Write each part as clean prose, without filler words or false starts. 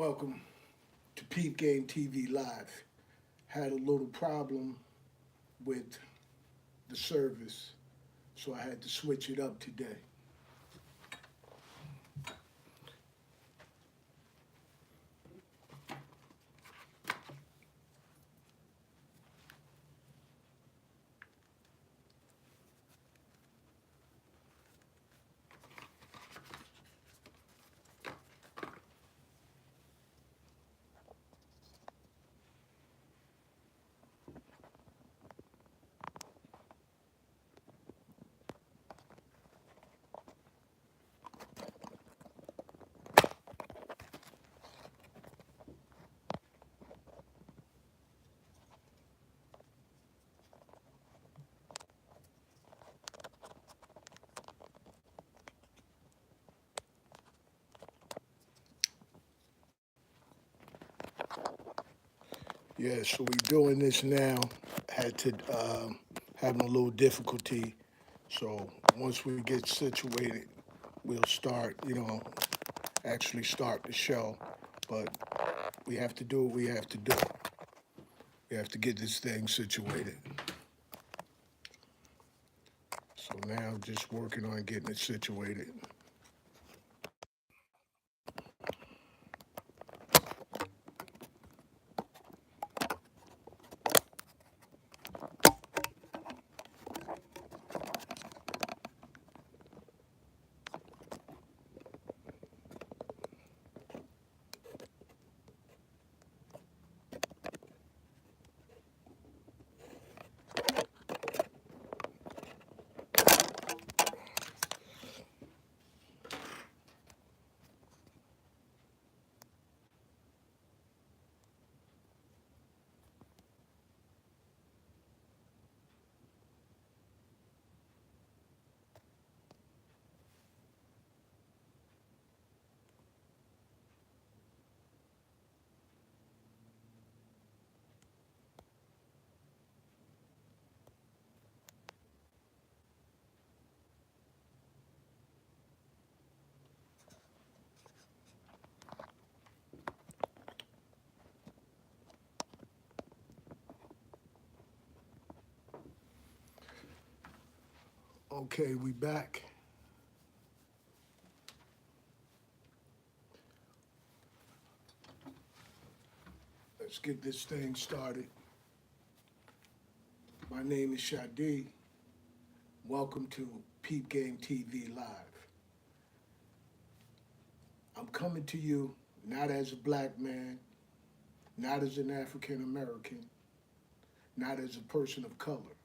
Welcome to Peep TV Live. Had a little problem with the service, so I had to switch it up today. Yeah, so we're doing this now. Had to having a little difficulty. So once we get situated, we'll start. Actually start the show. But we have to do what we have to do. We have to get this thing situated. So now just working on getting it situated. Okay, we back. Let's get this thing started. My name is Shadi. Welcome to Peep TV Live. I'm coming to you not as a black man, not as an African American, not as a person of color.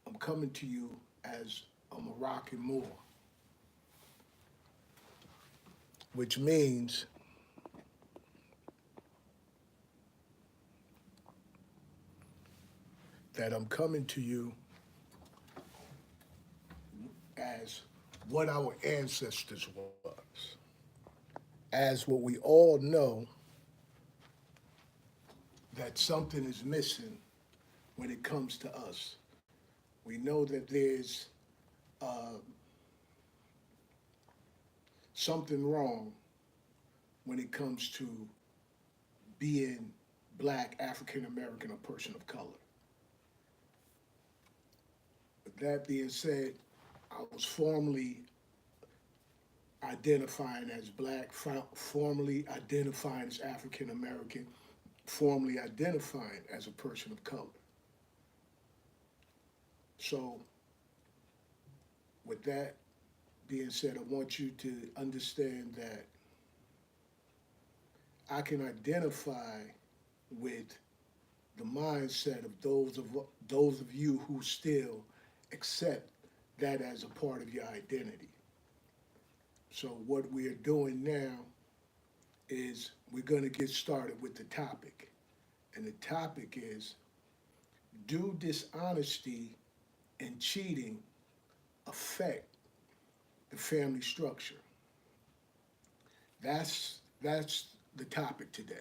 I'm coming to you as a Moroccan Moor, which means that I'm coming to you as what our ancestors was. As what we all know that something is missing when it comes to us. We know that there's uh, something wrong when it comes to being black, African American, or person of color. With that being said, I was formerly identifying as black, formerly identifying as African American, formerly identifying as a person of color. So, with that being said, I want you to understand that I can identify with the mindset of those of you who still accept that as a part of your identity. So what we are doing now is we're going to get started with the topic. And the topic is, do dishonesty and cheating affect the family structure? That's the topic today.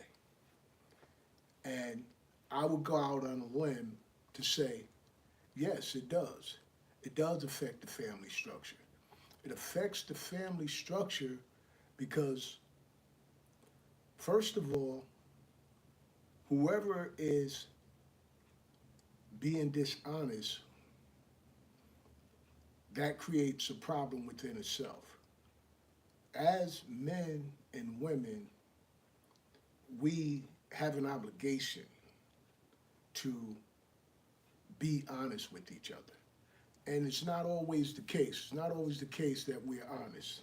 And I would go out on a limb to say, yes, it does. It does affect the family structure. It affects the family structure because First of all, whoever is being dishonest, that creates a problem within itself. As men and women, we have an obligation to be honest with each other. And it's not always the case. It's not always the case that we're honest.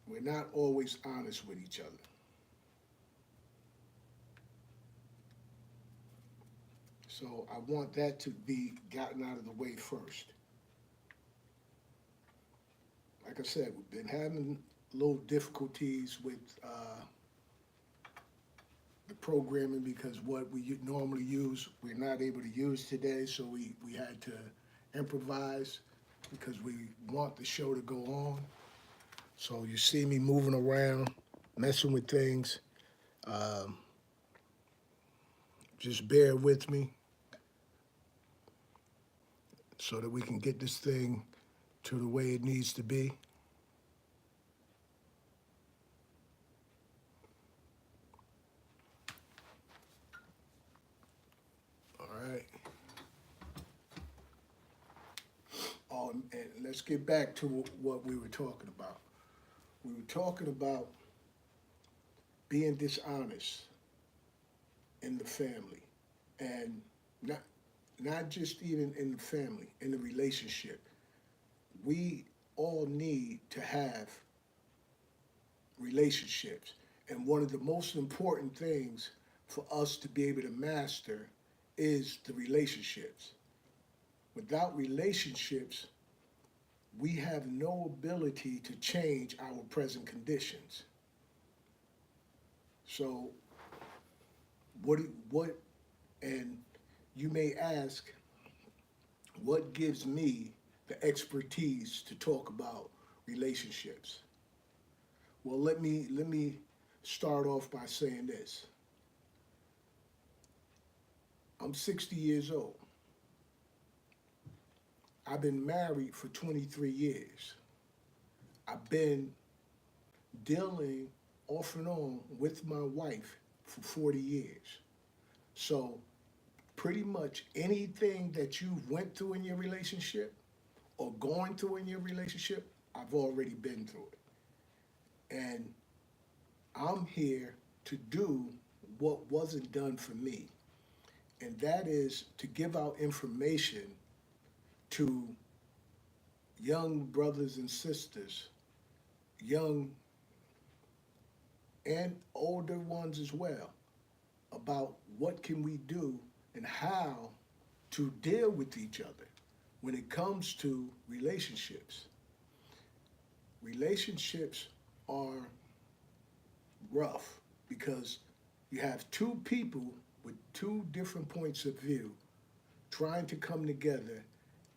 We're not always honest with each other. So I want that to be gotten out of the way first. Like I said, we've been having little difficulties with the programming because what we normally use, we're not able to use today. So we had to improvise because we want the show to go on. So you see me moving around, messing with things. Um, just bear with me so that we can get this thing to the way it needs to be. All right. Oh, and let's get back to what we were talking about. We were talking about being dishonest in the family, and not not just even in the family, in the relationship. We all need to have relationships, and one of the most important things for us to be able to master is the relationships. Without relationships, we have no ability to change our present conditions. So, what, and you may ask, what gives me the expertise to talk about relationships? Well, let me start off by saying this. I'm 60 years old. I've been married for 23 years. I've been dealing off and on with my wife for 40 years. So pretty much anything that you went through in your relationship or going through in your relationship, I've already been through it. And I'm here to do what wasn't done for me. And that is to give out information to young brothers and sisters, young and older ones as well, about what can we do and how to deal with each other when it comes to relationships. Relationships are rough because you have two people with two different points of view trying to come together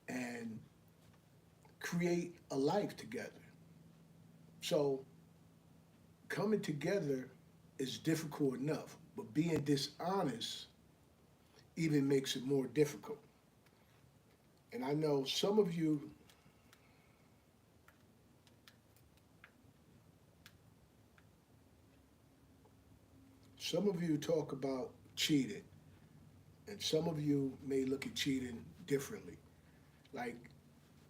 and create a life together. So coming together is difficult enough, but being dishonest even makes it more difficult. And I know some of you talk about cheating, and some of you may look at cheating differently. Like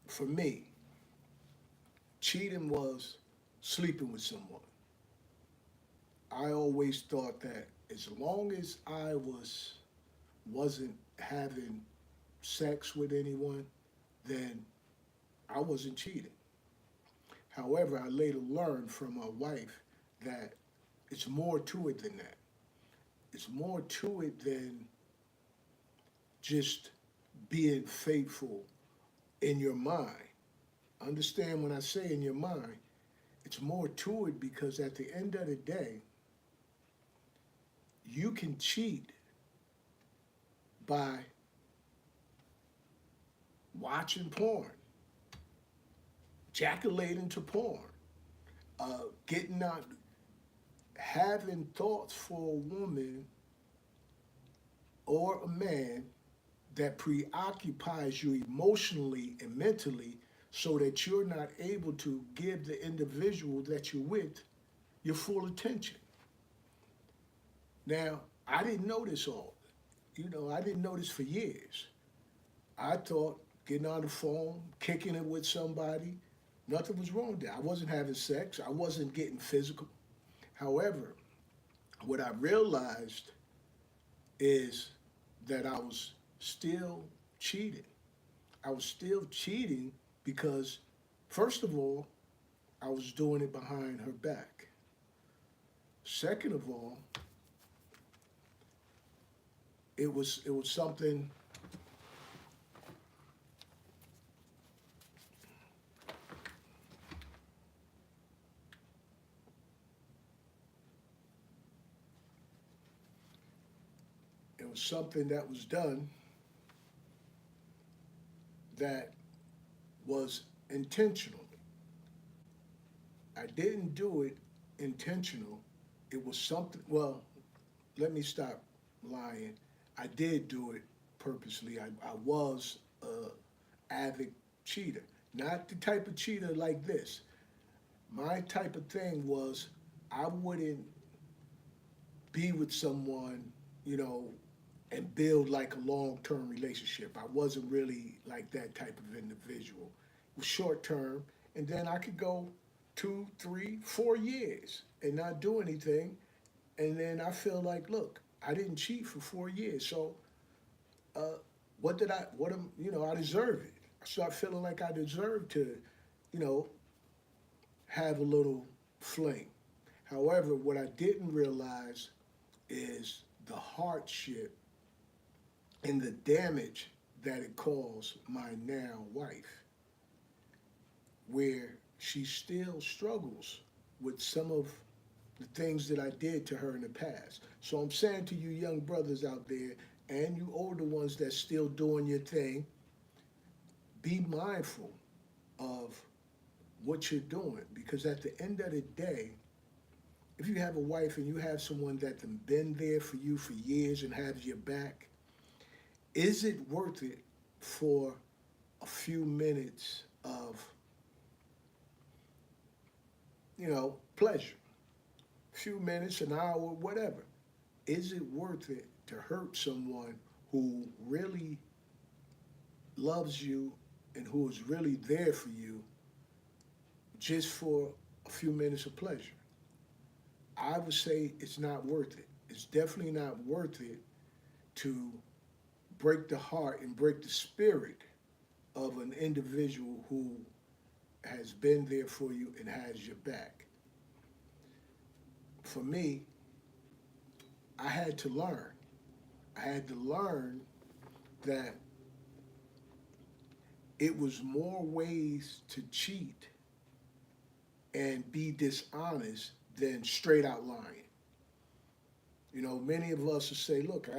for me, cheating was sleeping with someone. I always thought that as long as wasn't having sex with anyone, then I wasn't cheating. However, I later learned from my wife that it's more to it than that. It's more to it than just being faithful in your mind. Understand when I say in your mind, it's more to it because at the end of the day, you can cheat by watching porn, ejaculating to porn, getting out, having thoughts for a woman or a man that preoccupies you emotionally and mentally so that you're not able to give the individual that you're with your full attention. Now, I didn't know this all. I didn't know this for years. I thought getting on the phone, kicking it with somebody, nothing was wrong there. I wasn't having sex, I wasn't getting physical. However, what I realized is that I was still cheating. I was still cheating because, first of all, I was doing it behind her back. Second of all, it was something. It was something that was done that was intentional. I didn't do it intentional. It was something. Well, let me stop lying. I did do it purposely. I was a avid cheater, not the type of cheater like this. My type of thing was I wouldn't be with someone, you know, and build like a long term relationship. I wasn't really like that type of individual. It was short term, and then I could go 2, 3, 4 years and not do anything. And then I feel like, look, I didn't cheat for 4 years. So uh, what did I, what am, I deserve it. I start feeling like I deserve to, you know, have a little fling. However, what I didn't realize is the hardship and the damage that it caused my now wife, where she still struggles with some of the things that I did to her in the past. So I'm saying to you young brothers out there and you older ones that's still doing your thing, be mindful of what you're doing because at the end of the day, if you have a wife and you have someone that's been there for you for years and has your back, is it worth it for a few minutes of, pleasure? A few minutes, an hour, whatever. Is it worth it to hurt someone who really loves you and who is really there for you just for a few minutes of pleasure? I would say it's not worth it. It's definitely not worth it to break the heart and break the spirit of an individual who has been there for you and has your back. For me, I had to learn. I had to learn that it was more ways to cheat and be dishonest than straight out lying. Many of us will say, look,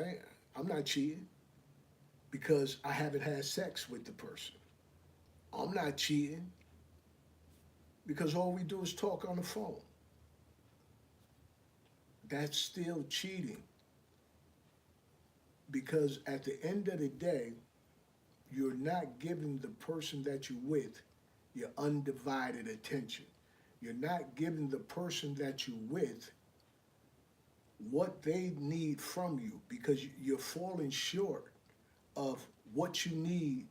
I'm not cheating because I haven't had sex with the person. I'm not cheating because all we do is talk on the phone. That's still cheating because at the end of the day, you're not giving the person that you're with your undivided attention. You're not giving the person that you're with what they need from you because you're falling short of what you need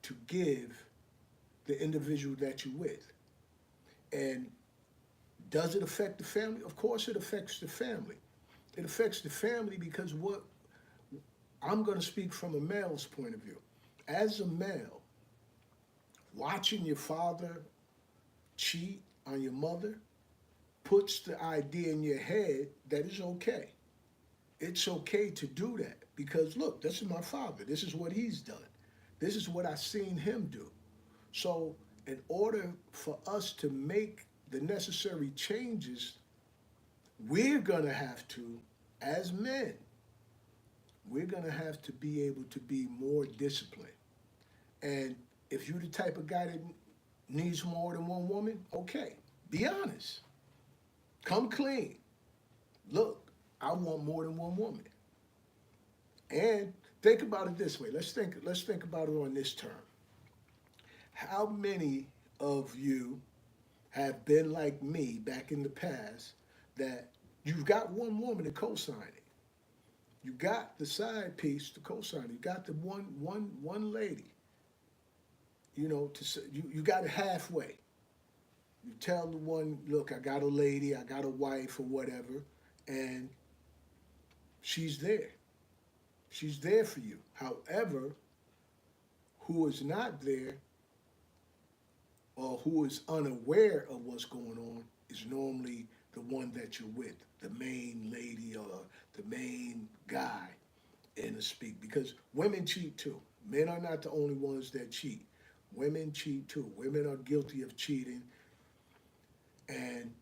to give the individual that you're with. And does it affect the family? Of course, it affects the family. It affects the family because what I'm going to speak from a male's point of view. As a male, watching your father cheat on your mother puts the idea in your head that it's okay. It's okay to do that because look, this is my father. This is what he's done. This is what I've seen him do. So, in order for us to make the necessary changes, we're going to have to, as men, we're going to have to be able to be more disciplined. And if you're the type of guy that needs more than one woman, okay, be honest. Come clean. Look, I want more than one woman. And think about it this way. Let's think about it on this term. How many of you have been like me back in the past that you've got one woman to co-sign it? You got the side piece to co-sign it. You got the one lady, you got it halfway. You tell the one, look, I got a lady, I got a wife or whatever, and she's there. She's there for you. However, who is not there or who is unaware of what's going on is normally the one that you're with, the main lady or the main guy, in the speak. Because women cheat too. Men are not the only ones that cheat. Women cheat too. Women are guilty of cheating. And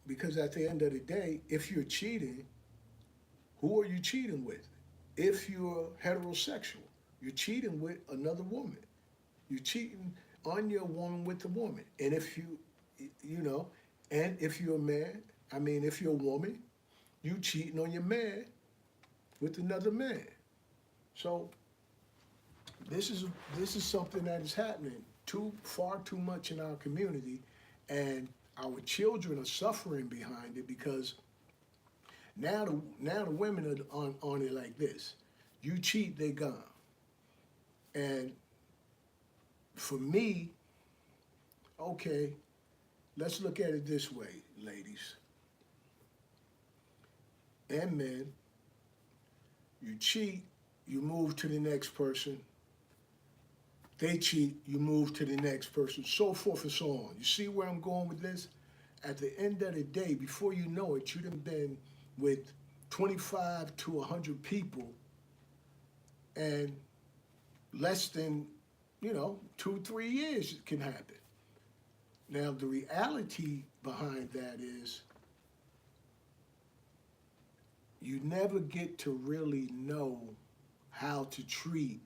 because at the end of the day, if you're cheating, who are you cheating with? If you're heterosexual, you're cheating with another woman. You're cheating on your woman with the woman. And if you know, and if you're a man, I mean, if you're a woman, you cheating on your man with another man. So this is this is something that is happening far too much in our community, and our children are suffering behind it because now the women are on it like this. You cheat, they gone. And for me, okay, let's look at it this way, ladies and men. You cheat, you move to the next person. They cheat, you move to the next person, so forth and so on. You see where I'm going with this? At the end of the day, before you know it, you done been with 25 to 100 people, and less than, 2, 3 years it can happen. Now, the reality behind that is you never get to really know how to treat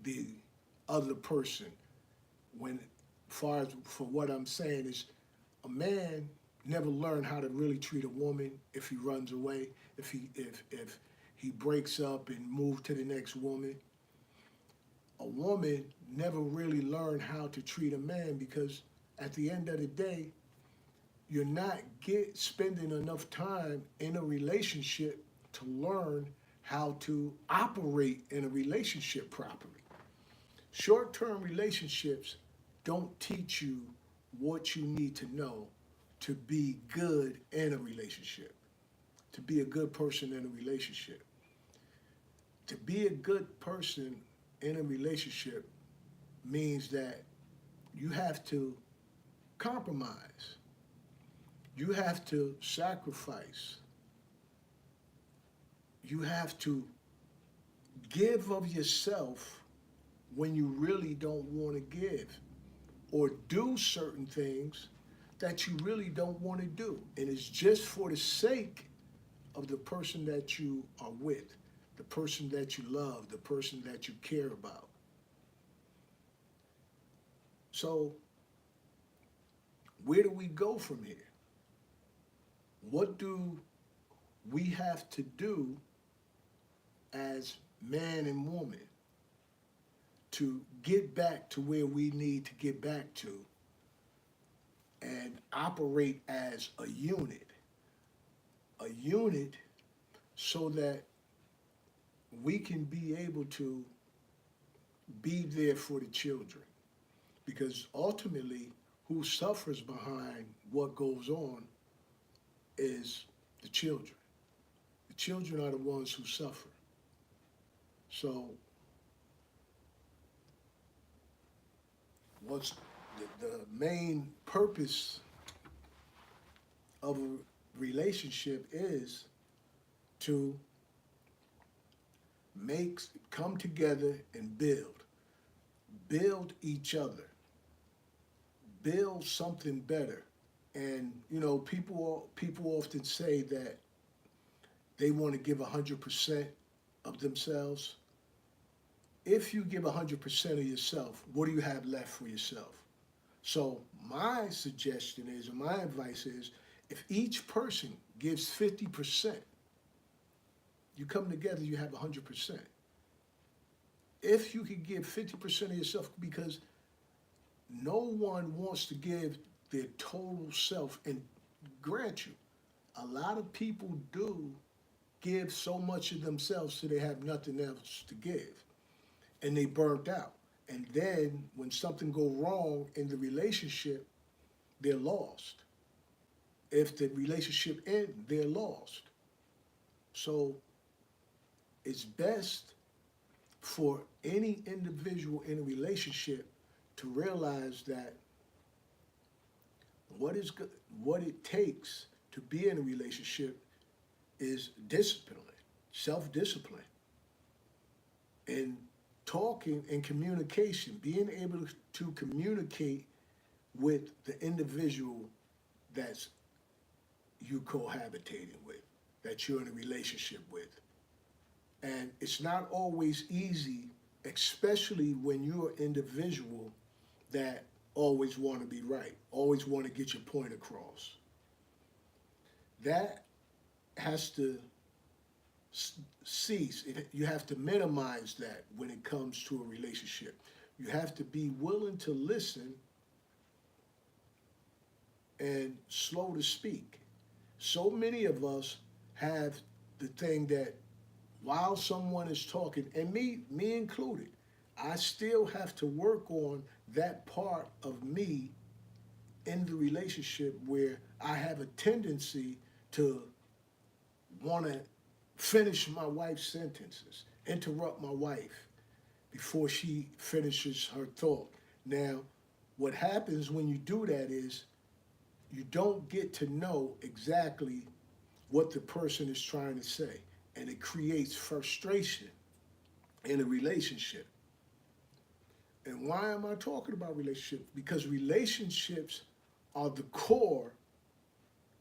the other person. When, far as for what I'm saying is, a man never learned how to really treat a woman if he runs away, if he breaks up and moves to the next woman. A woman never really learned how to treat a man because at the end of the day, you're not spending enough time in a relationship to learn how to operate in a relationship properly. Short-term relationships don't teach you what you need to know to be good in a relationship, to be a good person in a relationship. To be a good person in a relationship means that you have to compromise. You have to sacrifice. You have to give of yourself when you really don't want to give, or do certain things that you really don't want to do. And it's just for the sake of the person that you are with, the person that you love, the person that you care about. So, where do we go from here? What do we have to do as man and woman to get back to where we need to get back to and operate as a unit? A unit so that we can be able to be there for the children. Because ultimately, who suffers behind what goes on is the children. The children are the ones who suffer. So, what's the main purpose of a relationship is to come together and build each other, build something better. And people often say that they want to give 100% of themselves. If you give 100% of yourself, what do you have left for yourself? So my suggestion is, and my advice is, if each person gives 50%, you come together, you have 100%. if you could give 50% of yourself, because no one wants to give their total self. And grant you, a lot of people do give so much of themselves so they have nothing else to give, and they burnt out. And then when something go wrong in the relationship, they're lost. If the relationship ends, they're lost. So it's best for any individual in a relationship to realize that what is good, what it takes to be in a relationship is discipline, self-discipline, and talking and communication, being able to communicate with the individual that's you cohabitating with, that you're in a relationship with. And it's not always easy, especially when you're an individual that always want to be right, always want to get your point across. That has to cease. You have to minimize that when it comes to a relationship. You have to be willing to listen and slow to speak. So many of us have the thing that while someone is talking, and me included, I still have to work on that part of me in the relationship where I have a tendency to want to finish my wife's sentences, interrupt my wife before she finishes her thought. Now, what happens when you do that is you don't get to know exactly what the person is trying to say, and it creates frustration in a relationship. And why am I talking about relationships? Because relationships are the core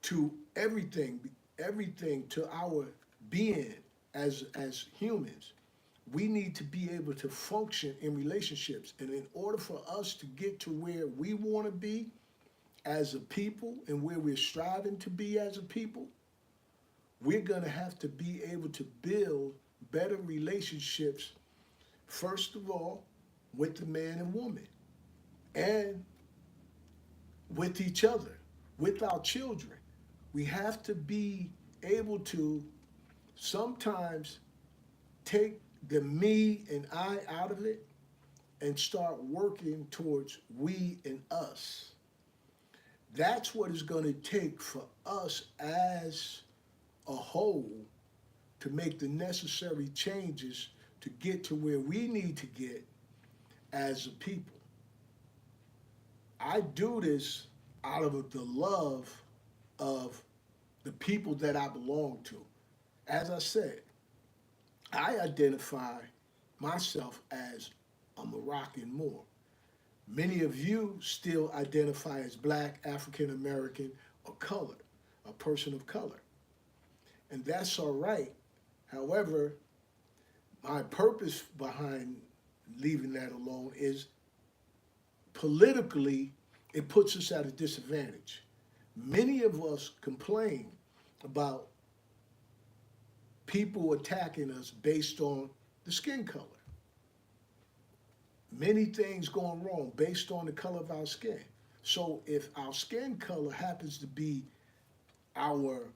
to everything, everything to our being as humans. We need to be able to function in relationships. And in order for us to get to where we want to be as a people and where we're striving to be as a people, we're going to have to be able to build better relationships, first of all, with the man and woman, and with each other, with our children. We have to be able to sometimes take the me and I out of it and start working towards we and us. That's what it's going to take for us as a whole to make the necessary changes to get to where we need to get as a people. I do this out of the love of the people that I belong to. As I said, I identify myself as a Moroccan Moor. Many of you still identify as black, African American, or colored, a person of color. And that's all right. However, my purpose behind leaving that alone is politically, it puts us at a disadvantage. Many of us complain about people attacking us based on the skin color. Many things going wrong based on the color of our skin. So if our skin color happens to be our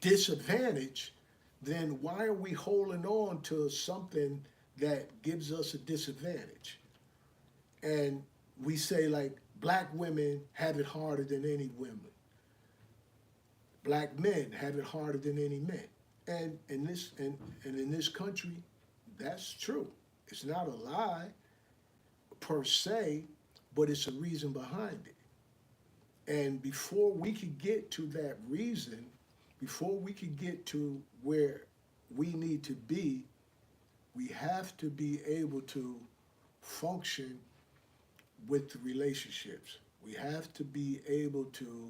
disadvantage, then why are we holding on to something that gives us a disadvantage? And we say like black women have it harder than any women. Black men have it harder than any men. And in this country, that's true. It's not a lie per se, but it's a reason behind it. And before we could get to that reason, before we could get to where we need to be, we have to be able to function with the relationships. We have to be able to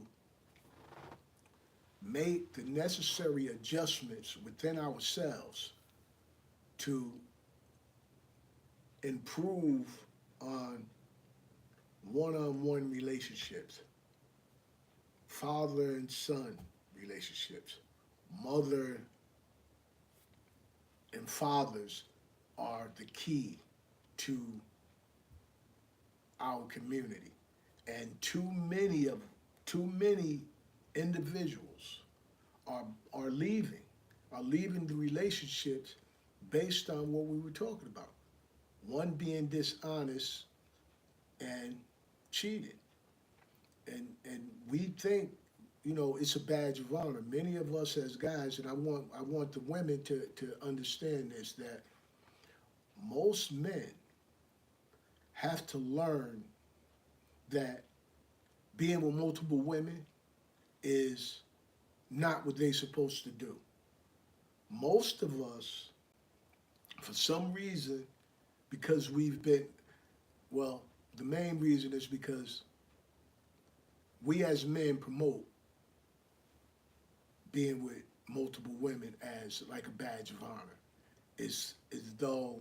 make the necessary adjustments within ourselves to improve on one-on-one relationships, father and son relationships, mother and and fathers are the key to our community. And too many individuals are are leaving, are leaving the relationships based on what we were talking about. One being dishonest and cheated. And we think, it's a badge of honor. Many of us as guys, and I want the women to understand this, that most men have to learn that being with multiple women is not what they're supposed to do. Most of us, for some reason, because we've been, well, the main reason is because we as men promote being with multiple women as like a badge of honor. It's as though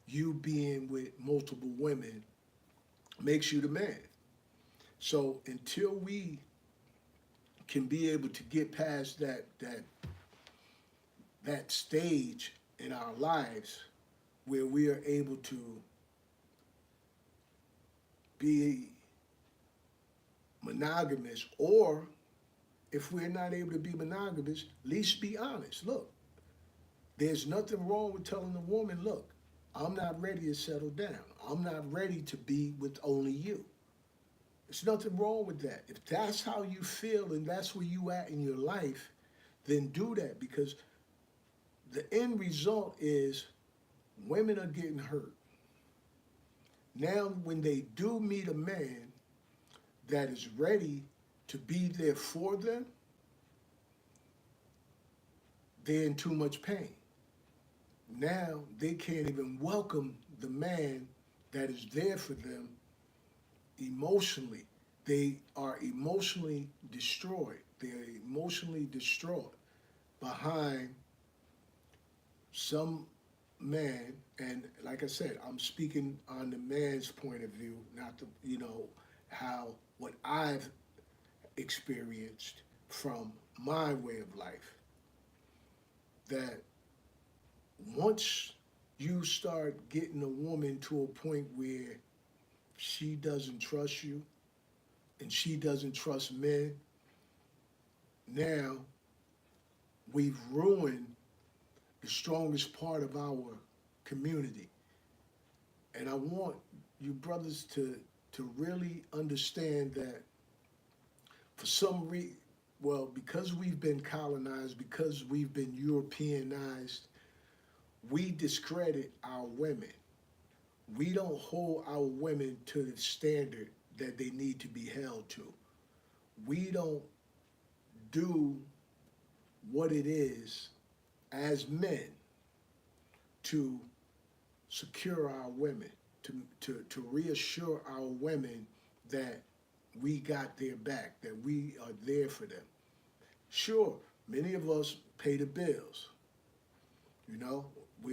you being with multiple women makes you the man. So until we can be able to get past that stage in our lives where we are able to be monogamous, or if we're not able to be monogamous, at least be honest. Look, there's nothing wrong with telling a woman, look, I'm not ready to settle down. I'm not ready to be with only you. There's nothing wrong with that. If that's how you feel and that's where you at in your life, then do that, because the end result is women are getting hurt. Now, when they do meet a man that is ready to be there for them, they're in too much pain. Now they can't even welcome the man that is there for them emotionally. They are emotionally destroyed. They are emotionally distraught behind some man. And like I said, I'm speaking on the man's point of view, not the, how what I've experienced from my way of life. That once you start getting a woman to a point where she doesn't trust you and she doesn't trust men, now we've ruined the strongest part of our community. And I want you brothers to really understand that for some reason, well, because we've been colonized, because we've been Europeanized, we discredit our women. We don't hold our women to the standard that they need to be held to. We don't do what it is as men to secure our women, to reassure our women that we got their back, that we are there for them. Sure, many of us pay the bills. We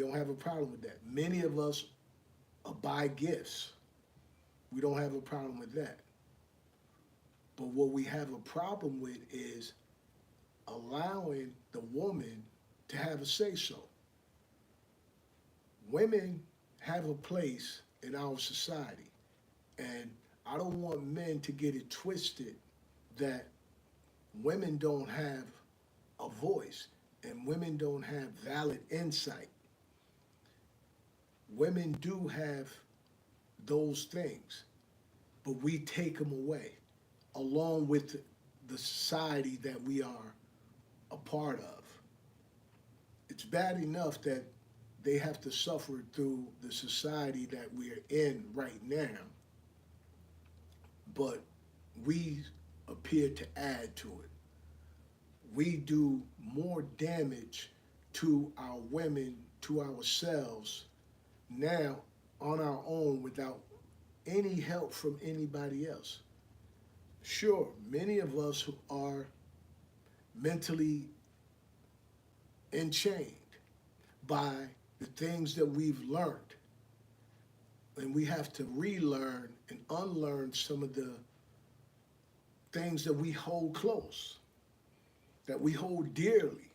don't have a problem with that. Many of us buy gifts. We don't have a problem with that. But what we have a problem with is allowing the woman to have a say-so. Women have a place in our society, and I don't want men to get it twisted that women don't have a voice and women don't have valid insight. Women do have those things, but we take them away along with the society that we are a part of. It's bad enough that they have to suffer through the society that we're in right now, but we appear to add to it. We do more damage to our women, to ourselves, now on our own without any help from anybody else. Sure, many of us are mentally enchained by the things that we've learned, and we have to relearn and unlearn some of the things that we hold close, that we hold dearly.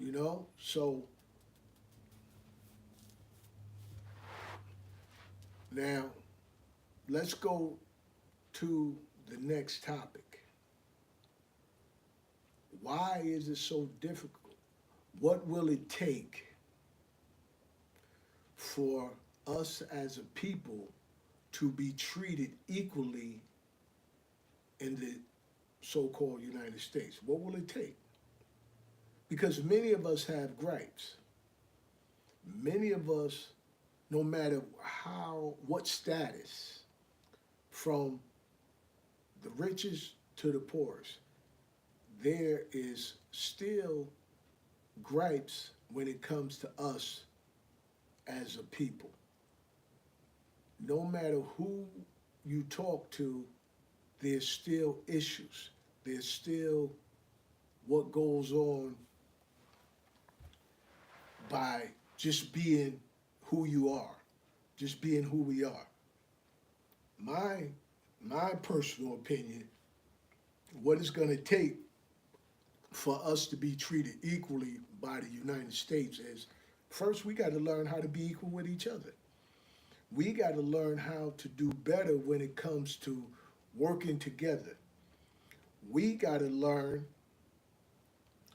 you know? So now let's go to the next topic. Why is it so difficult? What will it take for us as a people to be treated equally in the so called United States? What will it take? Because many of us have gripes. Many of us, no matter what status, from the richest to the poorest, there is still gripes when it comes to us as a people. No matter who you talk to, there's still issues. There's still what goes on by just being who you are, just being who we are. My my personal opinion, what it's going to take for us to be treated equally by the United States is, first we got to learn how to be equal with each other. We got to learn how to do better when it comes to working together. We got to learn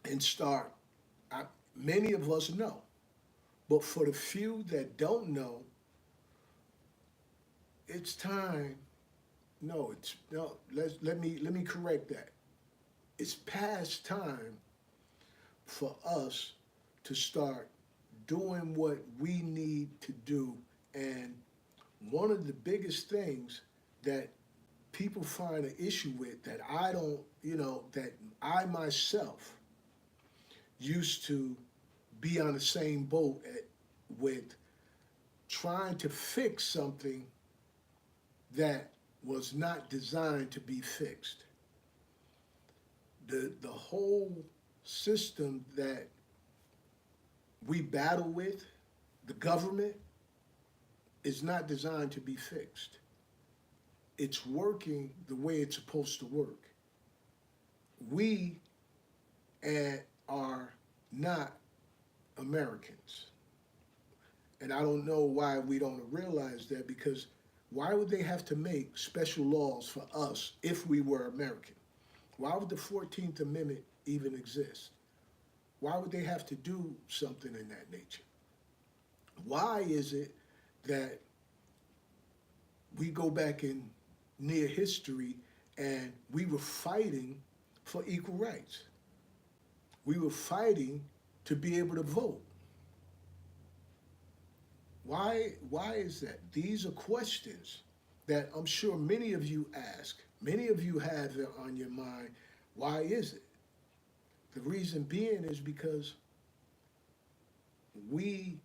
and start. I, Many of us know, but for the few that don't know, it's time. No, it's no. Let me correct that. It's past time for us to start doing what we need to do. And one of the biggest things that people find an issue with, that I don't, that I myself used to be on the same boat with, trying to fix something that was not designed to be fixed. The whole system that we battle with, the government, is not designed to be fixed. It's working the way it's supposed to work. We are not Americans. And I don't know why we don't realize that, because why would they have to make special laws for us if we were American? Why would the 14th Amendment even exist? Why would they have to do something in that nature? Why is it that we go back in near history and we were fighting for equal rights? We were fighting to be able to vote. Why is that? These are questions that I'm sure many of you ask. Many of you have it on your mind. Why is it? The reason being is because we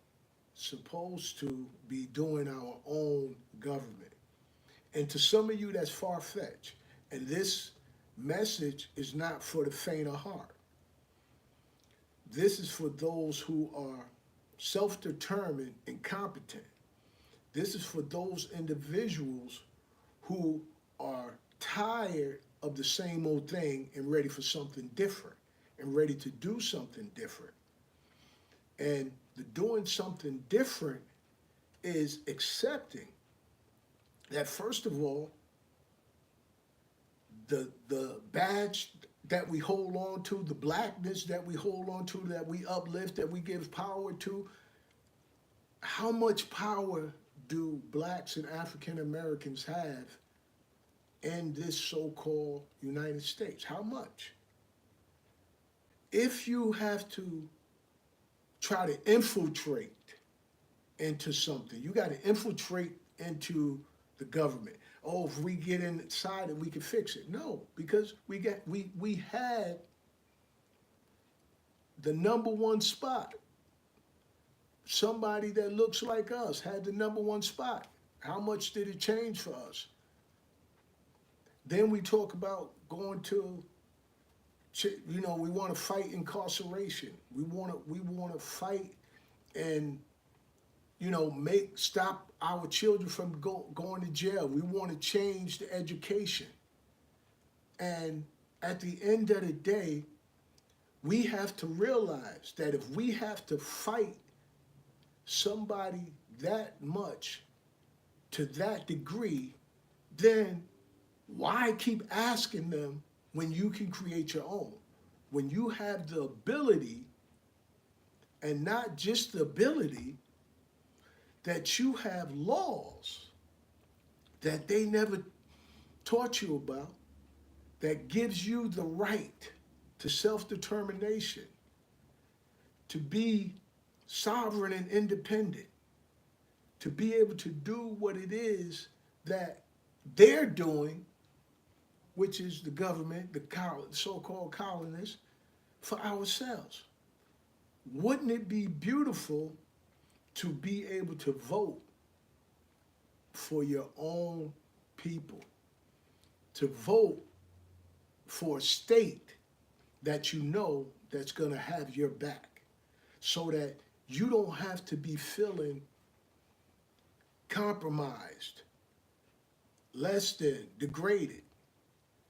supposed to be doing our own government. And to some of you, that's far-fetched. And this message is not for the faint of heart. This is for those who are self-determined and competent. This is for those individuals who are tired of the same old thing and ready for something different and ready to do something different. And the doing something different is accepting that, first of all, the badge that we hold on to, the blackness that we hold on to, that we uplift, that we give power to, how much power do blacks and African Americans have in this so-called United States? How much? If you have to try to infiltrate into something, you got to infiltrate into the government. Oh, if we get inside it, we can fix it. No, because we had the number one spot. Somebody that looks like us had the number one spot. How much did it change for us? Then we talk about going to, we want to fight incarceration. We want to fight and, stop our children from going to jail. We want to change the education. And at the end of the day, We have to realize that if we have to fight somebody that much to that degree, then why keep asking them when you can create your own? When you have the ability, and not just the ability, that you have laws that they never taught you about that gives you the right to self-determination, to be sovereign and independent, to be able to do what it is that they're doing, which is the government, the so-called colonists, for ourselves. Wouldn't it be beautiful to be able to vote for your own people, to vote for a state that you know that's going to have your back, so that you don't have to be feeling compromised, less than, degraded.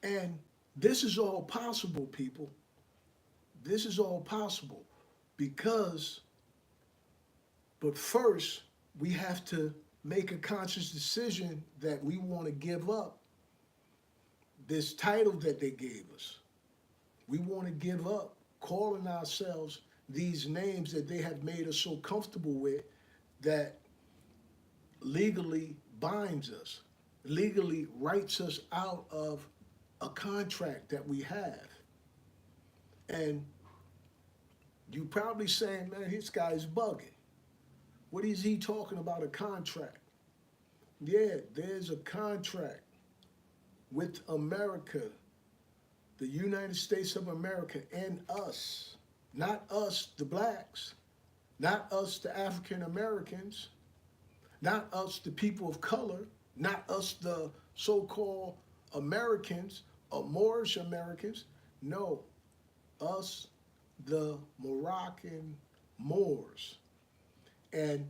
And this is all possible, people. This is all possible because, but first, we have to make a conscious decision that we want to give up this title that they gave us. We want to give up calling ourselves these names that they have made us so comfortable with, that legally binds us, legally writes us out of a contract that we have. And you probably saying, man, this guy's bugging. What is he talking about, a contract? Yeah, there's a contract with America, the United States of America, and us. Not us, the blacks, not us, the African Americans, not us, the people of color, not us, the so-called Americans or Moorish Americans. No, us, the Moroccan Moors. And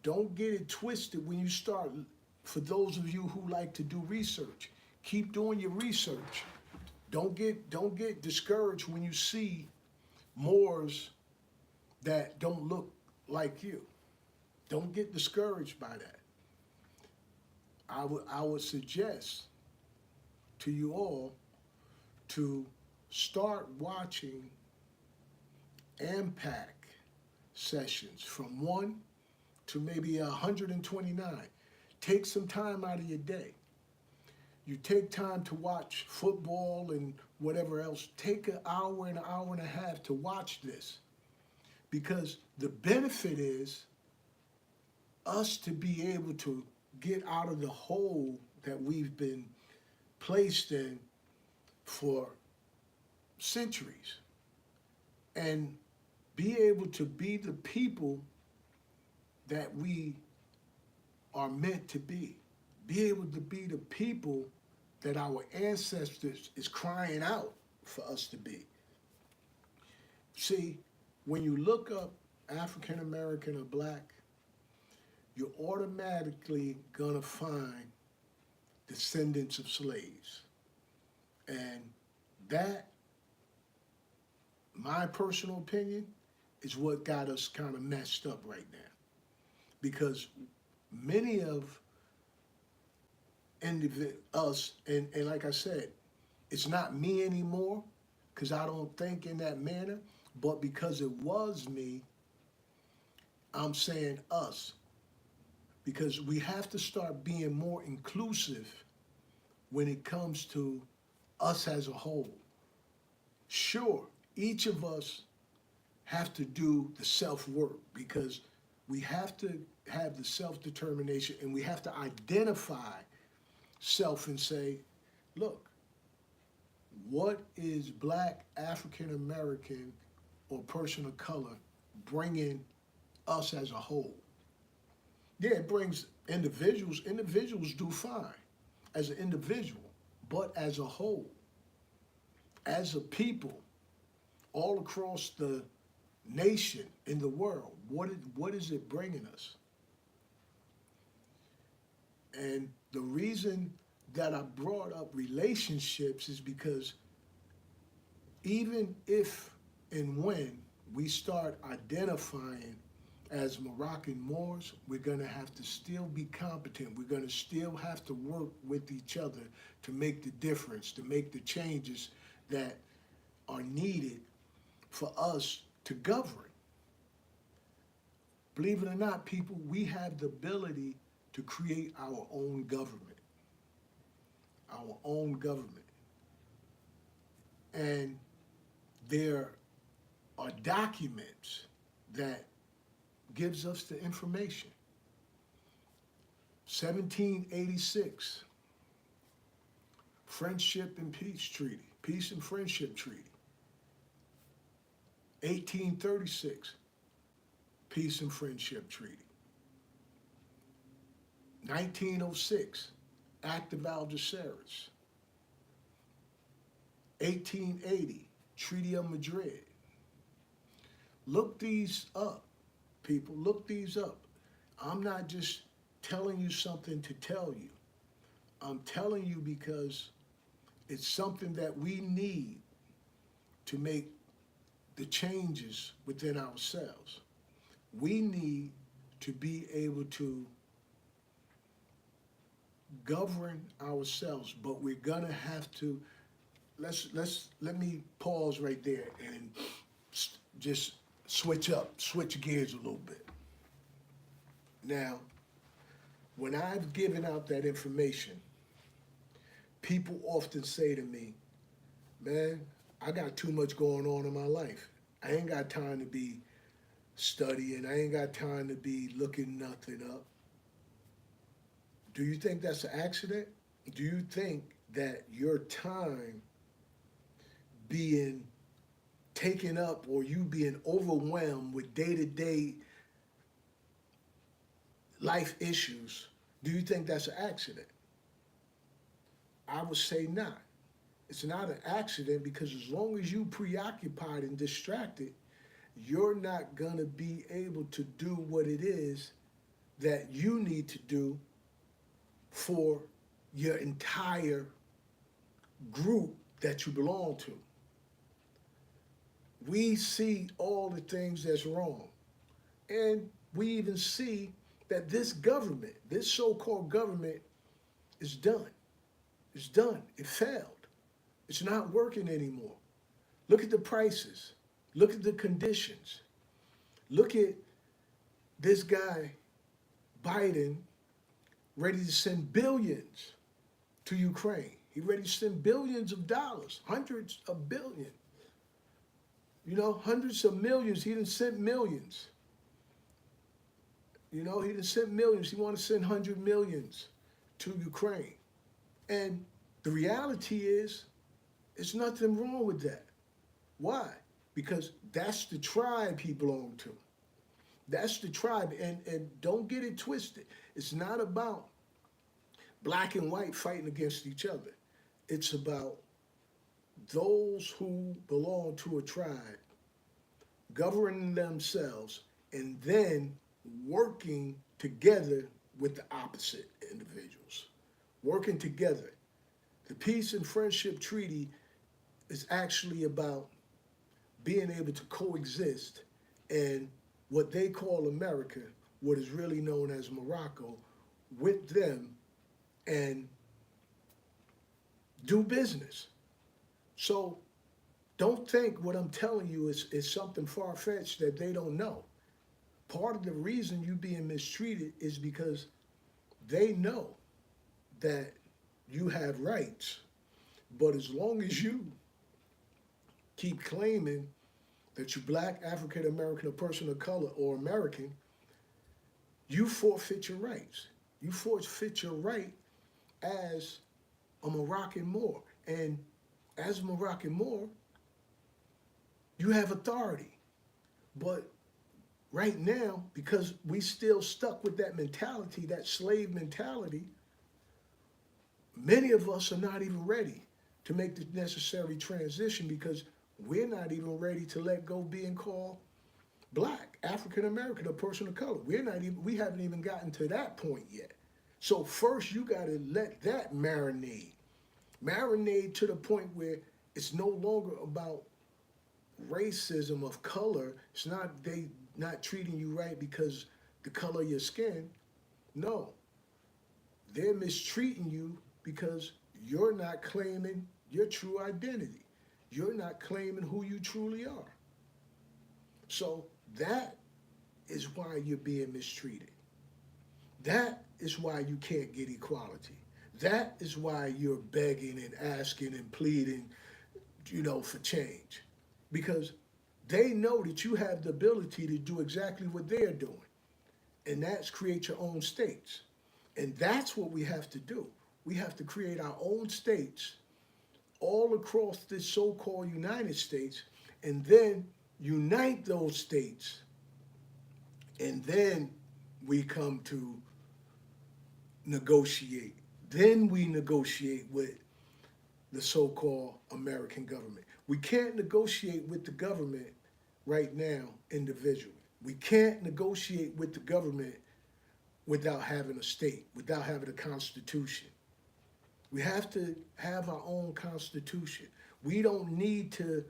don't get it twisted when you start, for those of you who like to do research, keep doing your research. Don't get discouraged when you see Moors that don't look like you. Don't get discouraged by that. I would suggest to you all to start watching AMPAC sessions from 1 to maybe 129. Take some time out of your day. You take time to watch football and whatever else. Take an hour and a half to watch this. Because the benefit is us to be able to get out of the hole that we've been placed in for centuries, and be able to be the people that we are meant to be. Be able to be the people that our ancestors is crying out for us to be. See, when you look up African American or black, you're automatically gonna find descendants of slaves. And that, my personal opinion, is what got us kind of messed up right now. Because many of us, and like I said, it's not me anymore, because I don't think in that manner, but because it was me, I'm saying us. Because we have to start being more inclusive when it comes to us as a whole. Sure, each of us have to do the self-work, because we have to have the self-determination, and we have to identify self and say, look, what is black, African American, or person of color bringing us as a whole? Yeah, it brings individuals. Individuals do fine as an individual, but as a whole, as a people, all across the nation, in the world, what is it bringing us? And the reason that I brought up relationships is because even if and when we start identifying as Moroccan Moors, we're going to have to still be competent. We're going to still have to work with each other to make the difference, to make the changes that are needed for us to govern. Believe it or not, people, we have the ability to create our own government. Our own government. And there are documents that gives us the information. 1786, Friendship and Peace Treaty, Peace and Friendship Treaty. 1836, Peace and Friendship Treaty. 1906, Act of Algeciras. 1880, Treaty of Madrid. Look these up, people. Look these up. I'm not just telling you something to tell you. I'm telling you because it's something that we need to make the changes within ourselves. We need to be able to govern ourselves, but we're gonna have to let me pause right there and just switch gears a little bit. Now, when I've given out that information, people often say to me, man, I got too much going on in my life. I ain't got time to be studying. I ain't got time to be looking nothing up. Do you think that's an accident? Do you think that your time being taken up or you being overwhelmed with day-to-day life issues, do you think that's an accident? I would say not. It's not an accident because as long as you preoccupied and distracted, you're not going to be able to do what it is that you need to do for your entire group that you belong to. We see all the things that's wrong. And we even see that this government, this so-called government, is done. It's done. It failed. It's not working anymore. Look at the prices. Look at the conditions. Look at this guy, Biden, ready to send billions to Ukraine. He's ready to send billions of dollars, hundreds of billions. You know, hundreds of millions. He didn't send millions. You know, he didn't send millions. He wanted to send 100 millions to Ukraine. And the reality is, there's nothing wrong with that. Why? Because that's the tribe he belonged to. That's the tribe. And don't get it twisted. It's not about black and white fighting against each other. It's about those who belong to a tribe governing themselves and then working together with the opposite individuals. Working together. The Peace and Friendship Treaty is actually about being able to coexist and what they call America, what is really known as Morocco, with them and do business. So don't think what I'm telling you is something far-fetched that they don't know. Part of the reason you being mistreated is because they know that you have rights. But as long as you keep claiming that you're black, African American, a person of color, or American, you forfeit your rights. You forfeit your right as a Moroccan Moor. And as a Moroccan Moor, you have authority. But right now, because we still stuck with that mentality, that slave mentality, many of us are not even ready to make the necessary transition because we're not even ready to let go being called black, African American, a person of color. We haven't even gotten to that point yet. So first you gotta let that marinate. Marinate to the point where it's no longer about racism of color. It's not they not treating you right because the color of your skin. No, they're mistreating you because you're not claiming your true identity. You're not claiming who you truly are. So that is why you're being mistreated. That is why you can't get equality. That is why you're begging and asking and pleading, for change. Because they know that you have the ability to do exactly what they're doing, and that's create your own states. And that's what we have to do. We have to create our own states all across this so called United States, and then unite those states. And then we come to negotiate. Then we negotiate with the so called American government. We can't negotiate with the government right now individually. We can't negotiate with the government without having a state, without having a constitution. We have to have our own constitution. We don't need to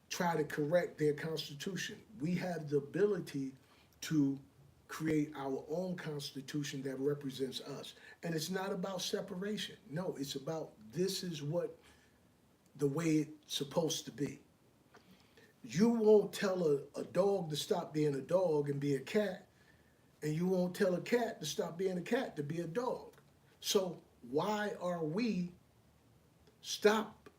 try to correct their constitution. We have the ability to create our own constitution that represents us. And it's not about separation. No, it's about this is what the way it's supposed to be. You won't tell a dog to stop being a dog and be a cat, and you won't tell a cat to stop being a cat to be a dog. So why are we stop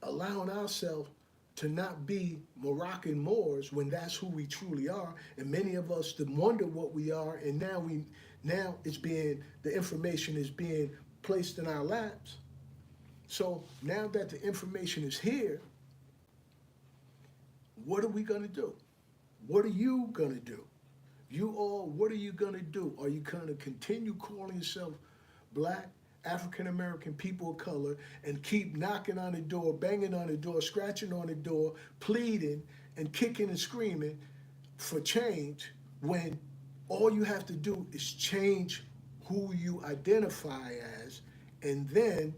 allowing ourselves to not be Moroccan Moors when that's who we truly are? And many of us to wonder what we are, and now the information is being placed in our laps. So now that the information is here, what are we going to do? What are you going to do? You all, what are you going to do? Are you going to continue calling yourself black, African American, people of color, and keep knocking on the door, banging on the door, scratching on the door, pleading and kicking and screaming for change when all you have to do is change who you identify as, and then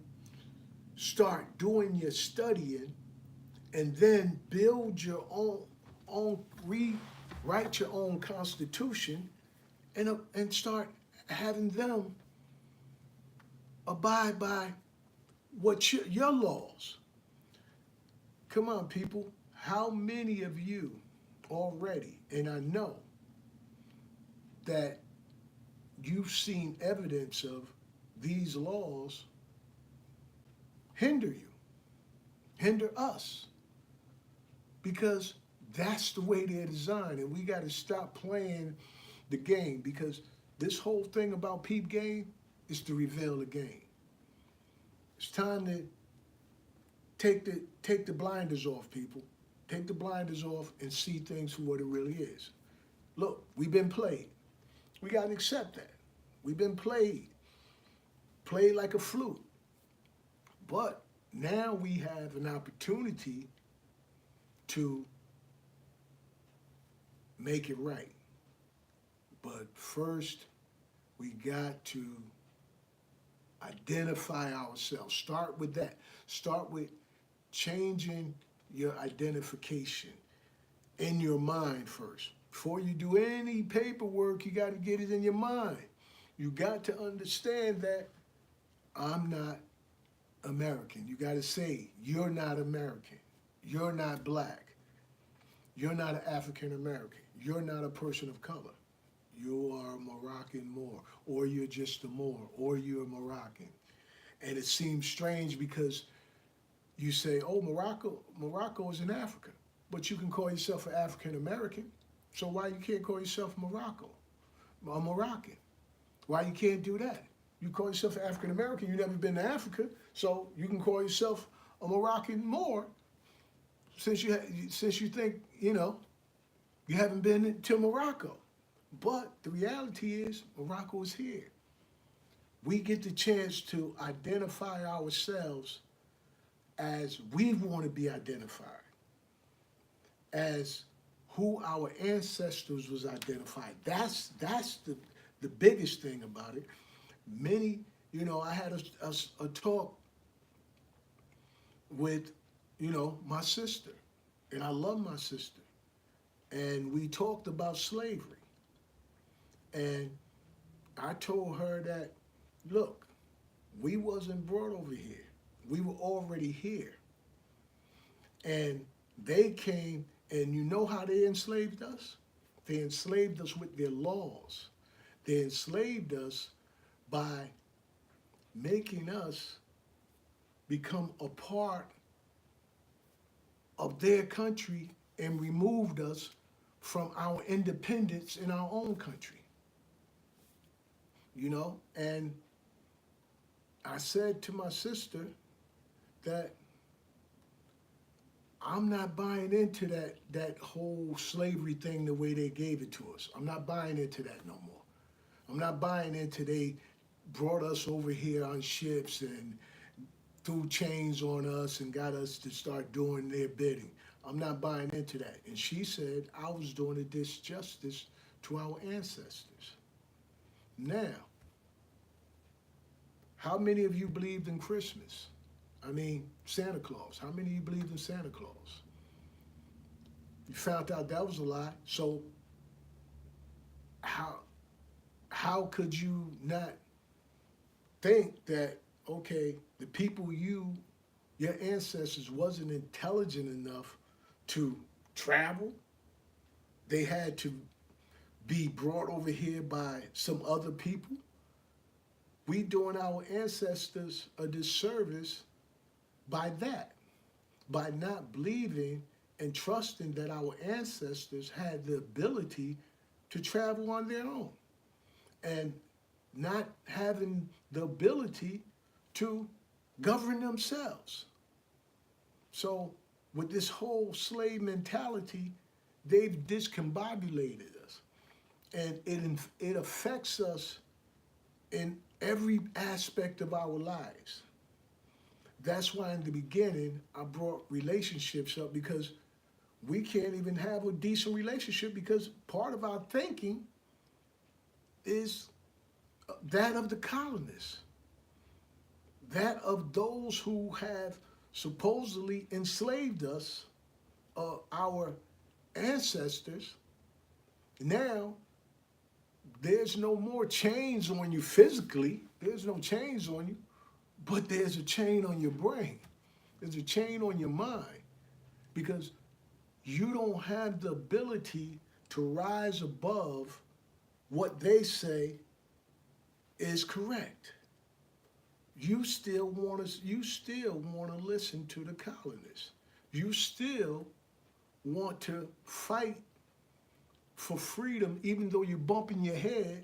start doing your studying, and then build your own rewrite your own constitution, and start having them abide by what your laws. Come on, people. How many of you already, and I know that you've seen evidence of these laws hinder us, because that's the way they're designed, and we got to stop playing the game, because this whole thing about Peep game is to reveal the game. It's time to take the blinders off, people. Take the blinders off and see things for what it really is. Look, we've been played. We got to accept that. We've been played like a flute. But now we have an opportunity to make it right. But first, we got to identify ourselves. Start with that. Start with changing your identification in your mind first. Before you do any paperwork, you got to get it in your mind. You got to understand that I'm not American. You got to say, you're not American. You're not black. You're not an African American. You're not a person of color. You are a Moroccan Moor, or you're just a Moor, or you're a Moroccan. And it seems strange because you say, oh, Morocco is in Africa, but you can call yourself an African American. So why you can't call yourself a Moroccan? Why you can't do that? You call yourself an African American, you've never been to Africa, so you can call yourself a Moroccan Moor since you think, you haven't been to Morocco. But the reality is, Morocco is here. We get the chance to identify ourselves as we want to be identified, as who our ancestors was identified. That's the biggest thing about it. Many, I had a talk with, my sister, and I love my sister, and we talked about slavery. And I told her that, look, we wasn't brought over here. We were already here. And they came, and you know how they enslaved us? They enslaved us with their laws. They enslaved us by making us become a part of their country and removed us from our independence in our own country. You know, and I said to my sister that I'm not buying into that whole slavery thing the way they gave it to us. I'm not buying into that no more. I'm not buying into they brought us over here on ships and threw chains on us and got us to start doing their bidding. I'm not buying into that. And she said I was doing a disjustice to our ancestors. Now, how many of you believed in Christmas? I mean, Santa Claus. How many of you believed in Santa Claus? You found out that was a lie. So how could you not think that, okay, the people your ancestors wasn't intelligent enough to travel? They had to be brought over here by some other people? We doing our ancestors a disservice by that, by not believing and trusting that our ancestors had the ability to travel on their own and not having the ability to govern themselves. So with this whole slave mentality, they've discombobulated us, and it affects us in every aspect of our lives. That's why in the beginning I brought relationships up, because we can't even have a decent relationship because part of our thinking is that of the colonists, that of those who have supposedly enslaved us, our ancestors. Now, there's no more chains on you physically. There's no chains on you, but there's a chain on your brain. There's a chain on your mind, because you don't have the ability to rise above what they say is correct. You still want to listen to the colonists. You still want to fight for freedom, even though you're bumping your head.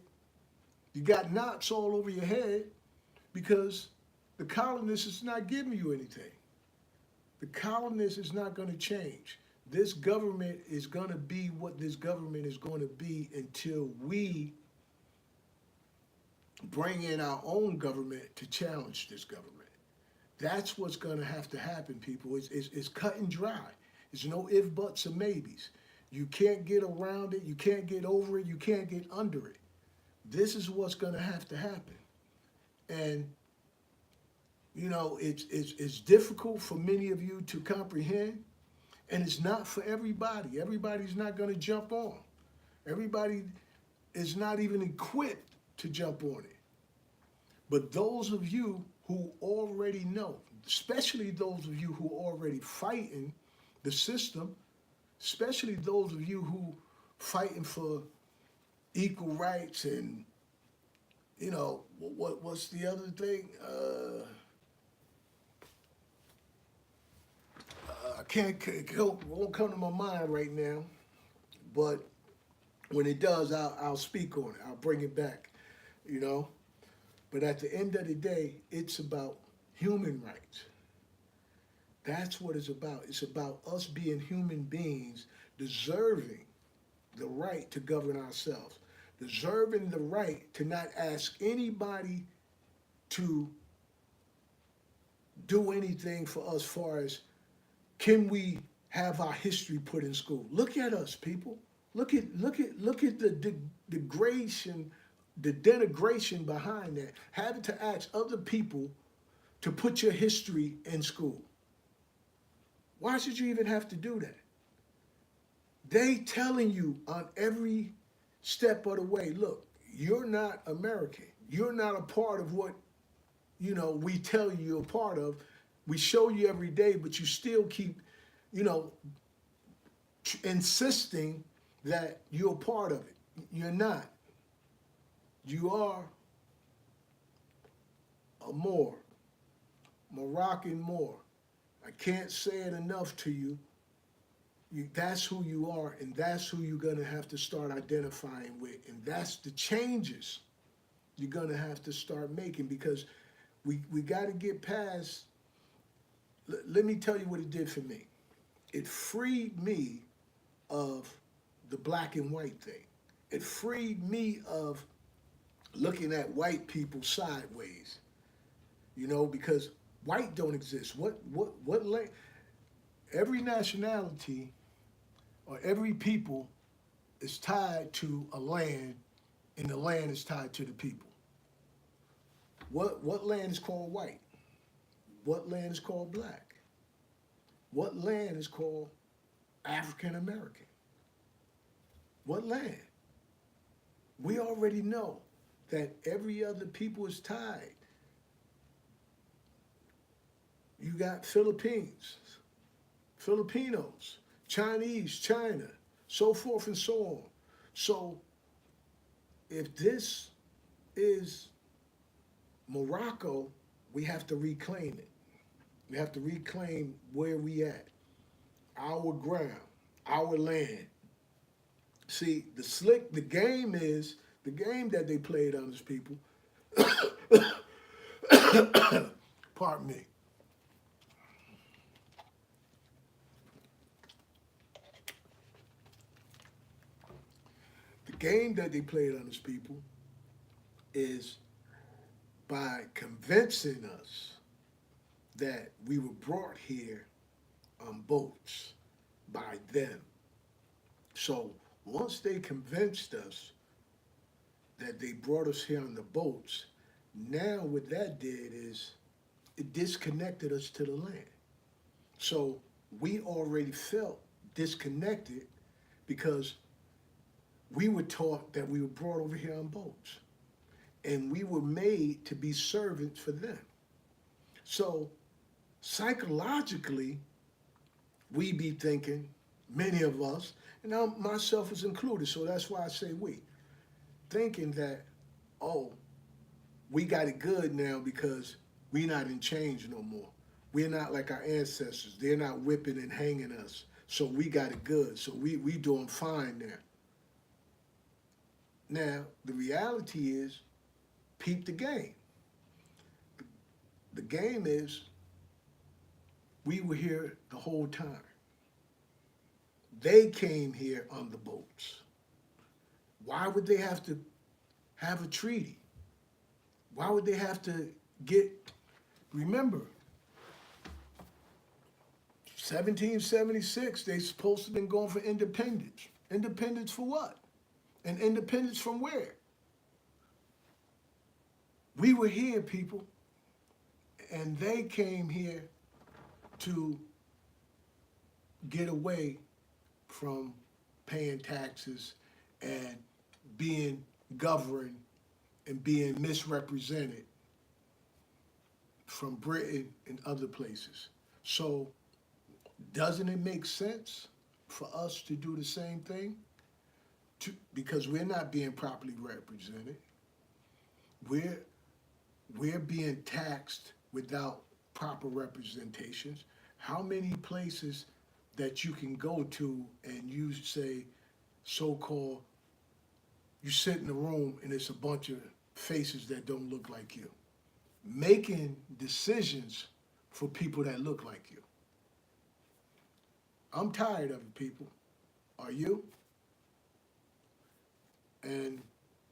You got knots all over your head because the colonist is not giving you anything. The colonist is not going to change. This government is going to be what this government is going to be until we bring in our own government to challenge this government. That's what's going to have to happen, people. It's cut and dry. There's no if, buts, or maybes. You can't get around it. You can't get over it. You can't get under it. This is what's going to happen. And, you know, it's difficult for many of you to comprehend, and it's not for everybody. Everybody's not going to jump on. Everybody is not even equipped to jump on it. But those of you who already know, especially those of you who are already fighting the system, especially those of you who fighting for equal rights and, you know, what's the other thing? I won't come to my mind right now, but when it does, I'll speak on it. I'll bring it back, you know. But at the end of the day, it's about human rights. That's what it's about. It's about us being human beings, deserving the right to govern ourselves, deserving the right to not ask anybody to do anything for us, far as can we have our history put in school. Look at us, people. Look at the degradation, the denigration behind that. Having to ask other people to put your history in school. Why should you even have to do that? They telling you on every step of the way, look, you're not American. You're not a part of what, we tell you you're a part of. We show you every day, but you still keep, you know, insisting that you're a part of it. You're not. You are a Moor, Moroccan Moor. I can't say it enough to you. That's who you are, and that's who you're going to have to start identifying with. And that's the changes you're going to have to start making, because we got to get past. Let me tell you what it did for me. It freed me of the black and white thing. It freed me of looking at white people sideways, because white don't exist. Every nationality or every people is tied to a land, and the land is tied to the people. What land is called white? What land is called black? What land is called African American? What land? We already know that every other people is tied. You got Filipinos, Chinese, China, so forth and so on. So if this is Morocco, we have to reclaim it. We have to reclaim where we at, our ground, our land. See, the game that they played on these people. Pardon me. The game that they played on these people is by convincing us that we were brought here on boats by them. So once they convinced us that they brought us here on the boats, now what that did is it disconnected us to the land. So we already felt disconnected because we were taught that we were brought over here on boats, and we were made to be servants for them. So psychologically, we be thinking, many of us, and I, myself is included, so that's why I say we, thinking that, oh, we got it good now because we not in chains no more. We're not like our ancestors. They're not whipping and hanging us. So we got it good. So we doing fine now. Now, the reality is, peep the game. The game is, we were here the whole time. They came here on the boats. Why would they have to have a treaty? Why would they have to remember, 1776, they supposed to have been going for independence. Independence for what? And independence from where? We were here, people, and they came here to get away from paying taxes and being governed and being misrepresented from Britain and other places. So doesn't it make sense for us to do the same thing? Because we're not being properly represented. We're being taxed without proper representations. How many places that you can go to and you say, so-called, you sit in a room and it's a bunch of faces that don't look like you, making decisions for people that look like you. I'm tired of it, people. Are you? And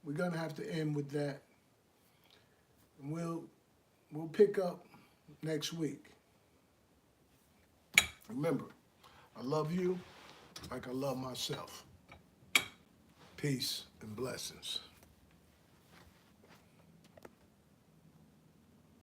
we're gonna have to end with that. And we'll pick up next week. Remember, I love you like I love myself. Peace and blessings.